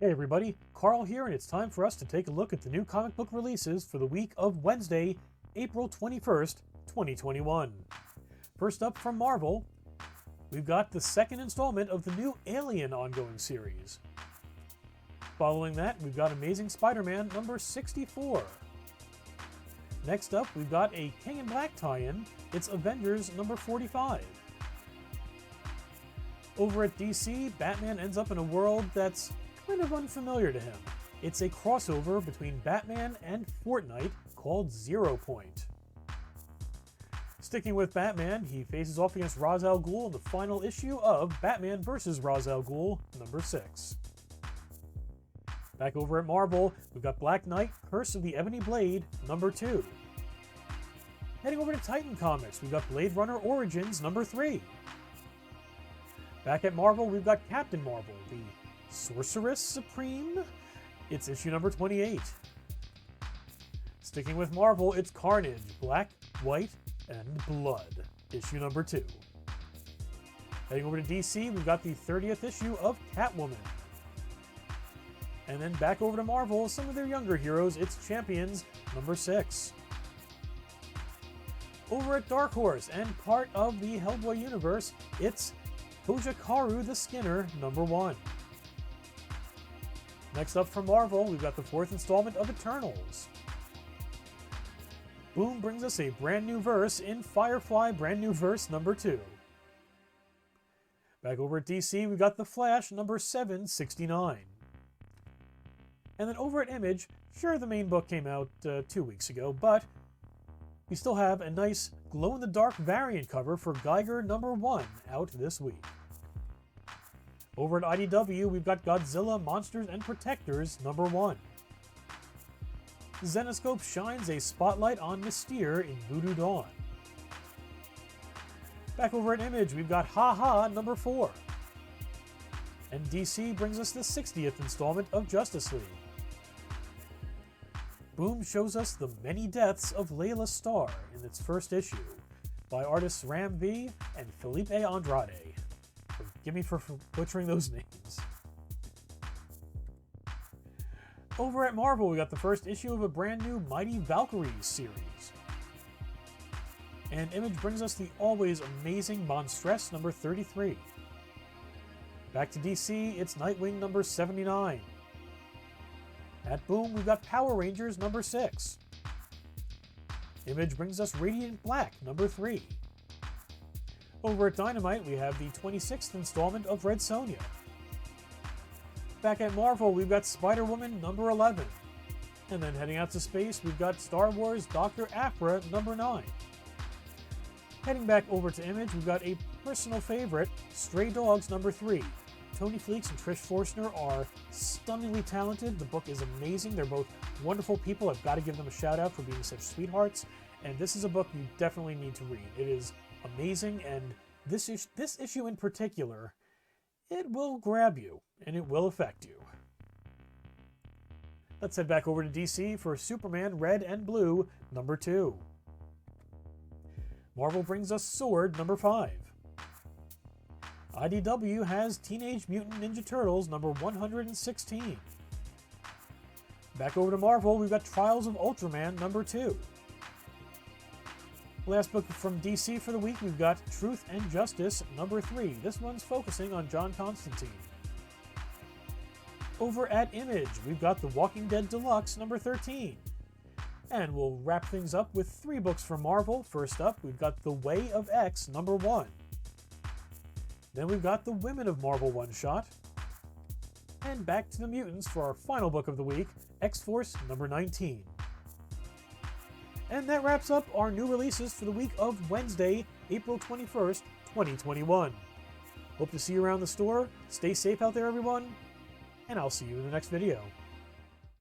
Hey everybody, Carl here, and it's time for us to take a look at the new comic book releases for the week of Wednesday, April 21st, 2021. First up from Marvel, we've got the second installment of the new Alien ongoing series. Following that, we've got Amazing Spider-Man number 64. Next up, we've got a King in Black tie-in. It's Avengers number 45. Over at DC, Batman ends up in a world that's kind of unfamiliar to him. It's a crossover between Batman and Fortnite called 0 Point. Sticking with Batman, he faces off against Ra's al Ghul in the final issue of Batman vs. Ra's al Ghul number 6. Back over at Marvel, we've got Black Knight, Curse of the Ebony Blade number 2. Heading over to Titan Comics, we've got Blade Runner Origins number 3. Back at Marvel, we've got Captain Marvel, the Sorceress Supreme? It's issue number 28. Sticking with Marvel, it's Carnage, Black, White, and Blood, issue number 2. Heading over to DC, we've got the 30th issue of Catwoman. And then back over to Marvel, some of their younger heroes, it's Champions, number 6. Over at Dark Horse, and part of the Hellboy universe, it's Hojikaru the Skinner, number 1. Next up from Marvel, we've got the 4th installment of Eternals. Boom brings us a brand new verse in Firefly Brand New Verse number 2. Back over at DC, we've got The Flash number 769. And then over at Image, sure, the main book came out 2 weeks ago, but we still have a nice glow-in-the-dark variant cover for Geiger number 1 out this week. Over at IDW, we've got Godzilla, Monsters, and Protectors number 1. Zenescope shines a spotlight on Mystere in Voodoo Dawn. Back over at Image, we've got Ha Ha number 4. And DC brings us the 60th installment of Justice League. Boom shows us the many deaths of Layla Starr in its first issue by artists Ram V and Felipe Andrade. Forgive me for butchering those names. Over at Marvel, we got the first issue of a brand new Mighty Valkyries series. And Image brings us the always amazing Monstress number 33. Back to DC, it's Nightwing number 79. At Boom, we've got Power Rangers number 6. Image brings us Radiant Black number 3. Over at Dynamite, we have the 26th installment of Red Sonja. Back at Marvel, we've got Spider-Woman number 11. And then heading out to space, we've got Star Wars Dr. Aphra number 9. Heading back over to Image, we've got a personal favorite, Stray Dogs number 3. Tony Fleecs and Trish Forstner are stunningly talented. The book is amazing. They're both wonderful people. I've got to give them a shout out for being such sweethearts. And this is a book you definitely need to read. It is amazing, and this issue in particular, it will grab you, and it will affect you. Let's head back over to DC for Superman Red and Blue number 2. Marvel brings us Sword number 5. IDW has Teenage Mutant Ninja Turtles number 116. Back over to Marvel, we've got Trials of Ultraman number 2. Last book from DC for the week, we've got Truth and Justice number 3. This one's focusing on John Constantine. Over at Image, we've got The Walking Dead Deluxe number 13. And we'll wrap things up with 3 books from Marvel. First up, we've got The Way of X number 1. Then we've got the Women of Marvel one-shot. And back to the mutants for our final book of the week, X-Force number 19. And that wraps up our new releases for the week of Wednesday, April 21st, 2021. Hope to see you around the store. Stay safe out there, everyone, and I'll see you in the next video.